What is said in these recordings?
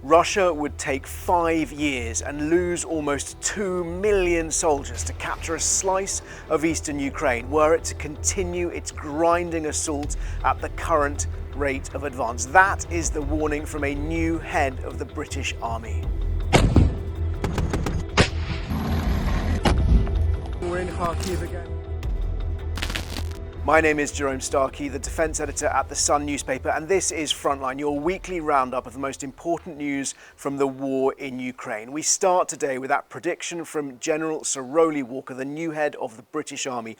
Russia would take 5 years and lose almost 2 million soldiers to capture a slice of eastern Ukraine were it to continue its grinding assault at the current rate of advance. That is the warning from a new head of the British Army. We're in Kharkiv again. My name is Jerome Starkey, the defence editor at The Sun newspaper, and this is Frontline, your weekly roundup of the most important news from the war in Ukraine. We start today with that prediction from General Sir Roly Walker, the new head of the British Army.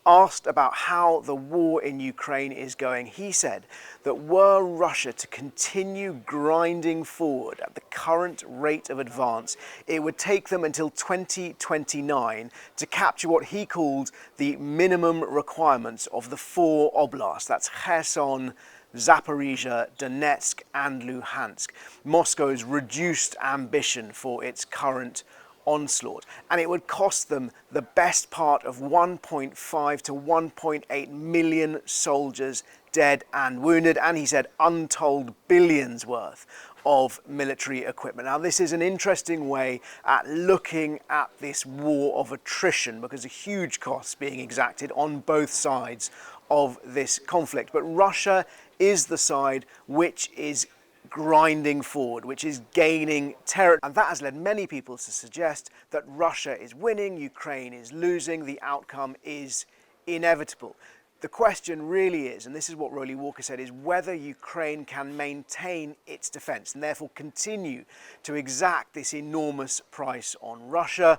Asked about how the war in Ukraine is going, he said that were Russia to continue grinding forward at the current rate of advance, it would take them until 2029 to capture what he called the minimum requirements of the 4 oblasts. That's Kherson, Zaporizhia, Donetsk and Luhansk. Moscow's reduced ambition for its current onslaught, and it would cost them the best part of 1.5 to 1.8 million soldiers dead and wounded, and he said untold billions worth of military equipment. Now this is an interesting way at looking at this war of attrition because of huge costs being exacted on both sides of this conflict. But Russia is the side which is grinding forward, which is gaining territory. And that has led many people to suggest that Russia is winning, Ukraine is losing, the outcome is inevitable. The question really is, and this is what Roly Walker said, is whether Ukraine can maintain its defence and therefore continue to exact this enormous price on Russia,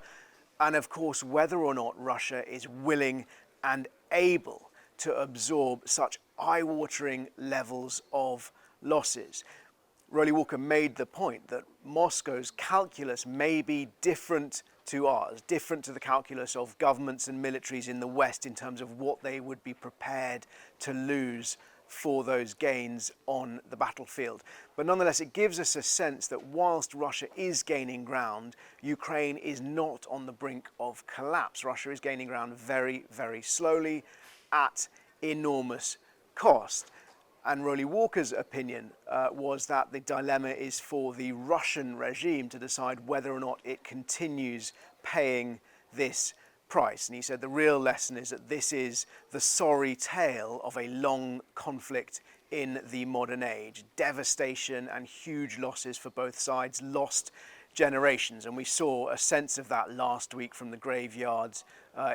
and of course whether or not Russia is willing and able to absorb such eye-watering levels of losses. Roly Walker made the point that Moscow's calculus may be different to ours, different to the calculus of governments and militaries in the West in terms of what they would be prepared to lose for those gains on the battlefield. But nonetheless, it gives us a sense that whilst Russia is gaining ground, Ukraine is not on the brink of collapse. Russia is gaining ground very, very slowly at enormous cost. And Roly Walker's opinion was that the dilemma is for the Russian regime to decide whether or not it continues paying this price. And he said the real lesson is that this is the sorry tale of a long conflict in the modern age. Devastation and huge losses for both sides, lost generations. And we saw a sense of that last week from the graveyards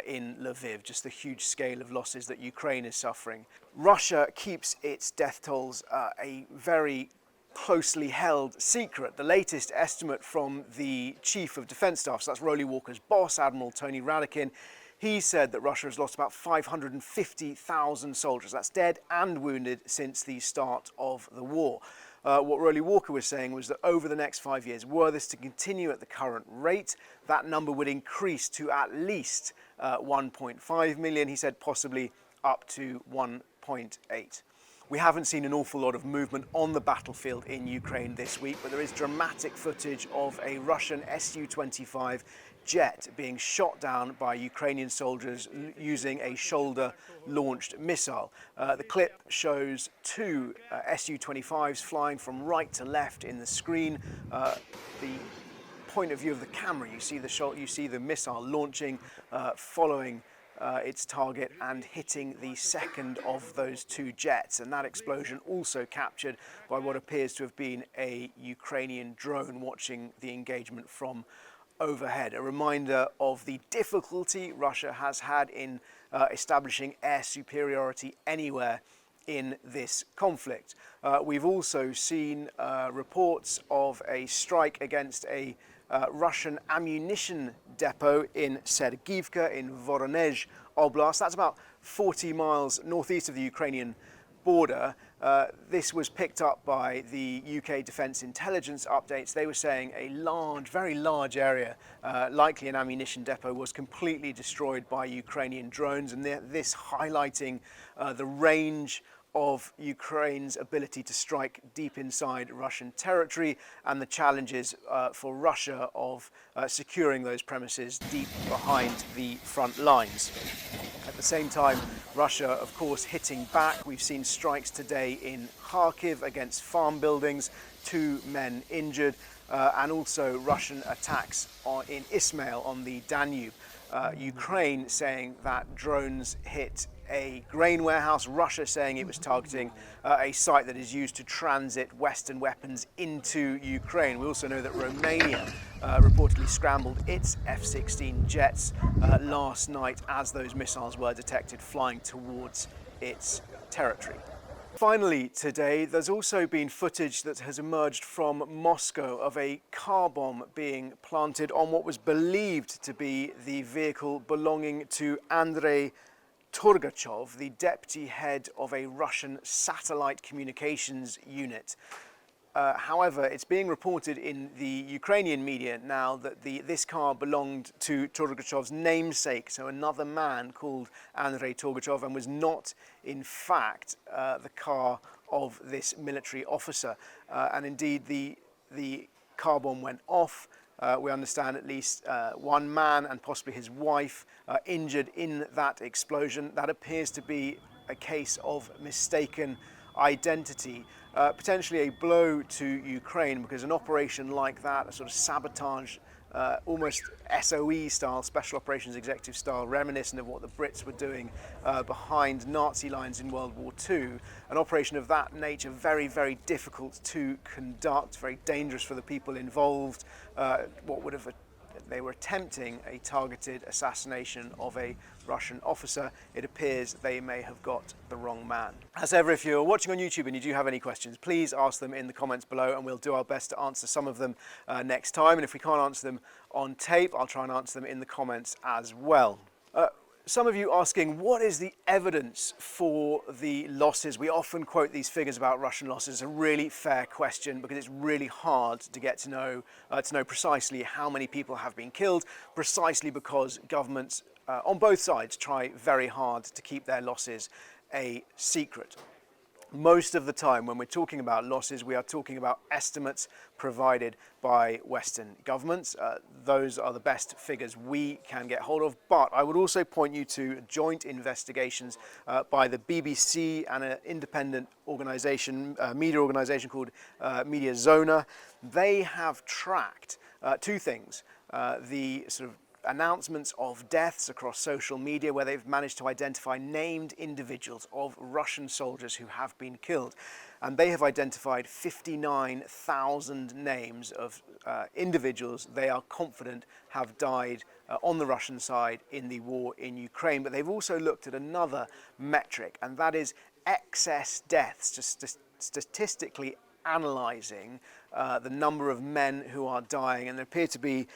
in Lviv, just the huge scale of losses that Ukraine is suffering. Russia keeps its death tolls a very closely held secret. The latest estimate from the Chief of Defence Staff, so that's Roly Walker's boss, Admiral Tony Radakin, he said that Russia has lost about 550,000 soldiers. That's dead and wounded since the start of the war. What Roly Walker was saying was that over the next 5 years, were this to continue at the current rate, that number would increase to at least 1.5 million. He said possibly up to 1.8. We haven't seen an awful lot of movement on the battlefield in Ukraine this week, but there is dramatic footage of a Russian Su-25 jet being shot down by Ukrainian soldiers using a shoulder-launched missile. The clip shows 2 Su-25s flying from right to left in the screen. The point of view of the camera, you see the missile launching, following its target and hitting the second of those 2 jets, and that explosion also captured by what appears to have been a Ukrainian drone watching the engagement from overhead. A reminder of the difficulty Russia has had in establishing air superiority anywhere in this conflict. We've also seen reports of a strike against a Russian ammunition depot in Sergivka in Voronezh Oblast. That's about 40 miles northeast of the Ukrainian border. This was picked up by the UK Defence Intelligence updates. They were saying a large, very large area, likely an ammunition depot, was completely destroyed by Ukrainian drones, and this highlighting the range of Ukraine's ability to strike deep inside Russian territory and the challenges for Russia of securing those premises deep behind the front lines. At the same time, Russia, of course, hitting back. We've seen strikes today in Kharkiv against farm buildings, 2 men injured, and also Russian attacks in Ismail on the Danube. Ukraine saying that drones hit a grain warehouse, Russia saying it was targeting a site that is used to transit Western weapons into Ukraine. We also know that Romania reportedly scrambled its F-16 jets last night as those missiles were detected flying towards its territory. Finally today, there's also been footage that has emerged from Moscow of a car bomb being planted on what was believed to be the vehicle belonging to Andrei Torgachev, the deputy head of a Russian satellite communications unit. However, it's being reported in the Ukrainian media now that this car belonged to Torgachev's namesake, so another man called Andrei Torgachev, and was not, in fact, the car of this military officer. And indeed, the car bomb went off. We understand at least 1 man and possibly his wife injured in that explosion. That appears to be a case of mistaken identity, potentially a blow to Ukraine, because an operation like that, a sort of sabotage, almost SOE style, Special Operations Executive style, reminiscent of what the Brits were doing behind Nazi lines in World War II. An operation of that nature, very, very difficult to conduct, very dangerous for the people involved. They were attempting a targeted assassination of a Russian officer. It appears they may have got the wrong man. As ever, if you're watching on YouTube and you do have any questions, please ask them in the comments below and we'll do our best to answer some of them next time. And if we can't answer them on tape, I'll try and answer them in the comments as well. Some of you asking, what is the evidence for the losses? We often quote these figures about Russian losses. It's a really fair question because it's really hard to get to know precisely how many people have been killed, precisely because governments on both sides try very hard to keep their losses a secret. Most of the time when we're talking about losses, we are talking about estimates provided by Western governments. Those are the best figures we can get hold of, but I would also point you to joint investigations by the BBC and an independent organisation, media organisation called Media Zona. They have tracked 2 things. The sort of announcements of deaths across social media, where they've managed to identify named individuals of Russian soldiers who have been killed. And they have identified 59,000 names of individuals they are confident have died on the Russian side in the war in Ukraine. But they've also looked at another metric, and that is excess deaths, just statistically analysing the number of men who are dying, and there appear to be,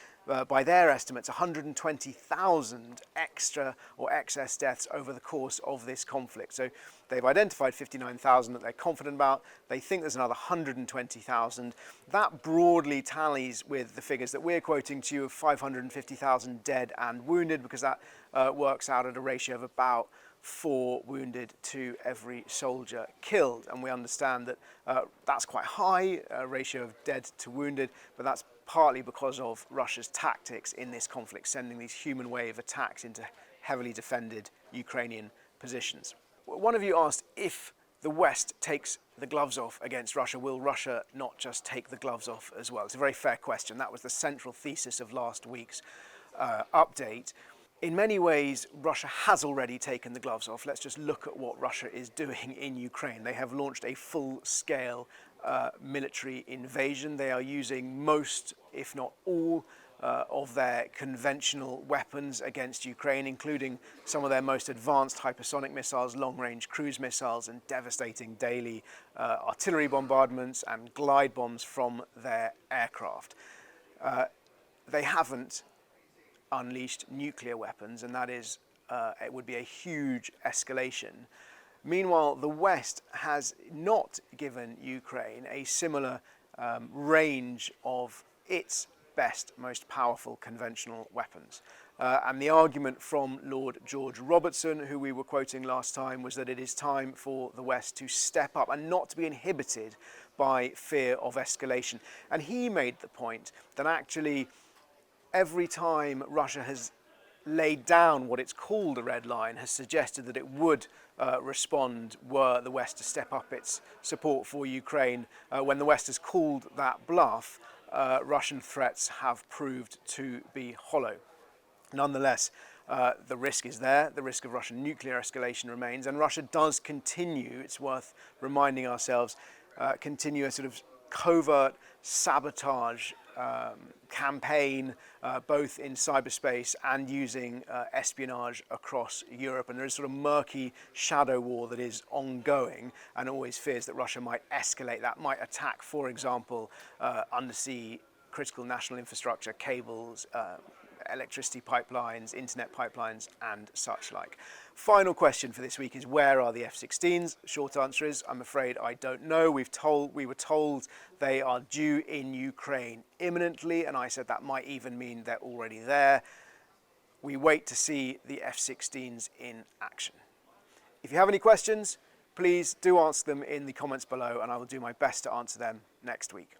by their estimates, 120,000 extra or excess deaths over the course of this conflict. So they've identified 59,000 that they're confident about. They think there's another 120,000. That broadly tallies with the figures that we're quoting to you of 550,000 dead and wounded, because that works out at a ratio of about 4 wounded to every soldier killed. And we understand that that's quite high, a ratio of dead to wounded, but that's partly because of Russia's tactics in this conflict, sending these human wave attacks into heavily defended Ukrainian positions. One of you asked, if the West takes the gloves off against Russia, will Russia not just take the gloves off as well? It's a very fair question. That was the central thesis of last week's update. In many ways, Russia has already taken the gloves off. Let's just look at what Russia is doing in Ukraine. They have launched a full-scale military invasion. They are using most, if not all, of their conventional weapons against Ukraine, including some of their most advanced hypersonic missiles, long-range cruise missiles, and devastating daily artillery bombardments and glide bombs from their aircraft. They haven't unleashed nuclear weapons, and that is, it would be a huge escalation. Meanwhile, the West has not given Ukraine a similar range of its best, most powerful conventional weapons. And the argument from Lord George Robertson, who we were quoting last time, was that it is time for the West to step up and not to be inhibited by fear of escalation. And he made the point that actually every time Russia has laid down what it's called a red line, has suggested that it would respond were the West to step up its support for Ukraine. When the West has called that bluff, Russian threats have proved to be hollow. Nonetheless, the risk is there. The risk of Russian nuclear escalation remains, and Russia does continue, it's worth reminding ourselves, continue a sort of covert sabotage campaign, both in cyberspace and using espionage across Europe. And there is sort of murky shadow war that is ongoing, and always fears that Russia might escalate that, might attack, for example, undersea critical national infrastructure, cables, electricity pipelines, internet pipelines, and such like. Final question for this week is, where are the F-16s? Short answer is, I'm afraid I don't know. We were told they are due in Ukraine imminently, and I said that might even mean they're already there. We wait to see the F-16s in action. If you have any questions, please do ask them in the comments below, and I will do my best to answer them next week.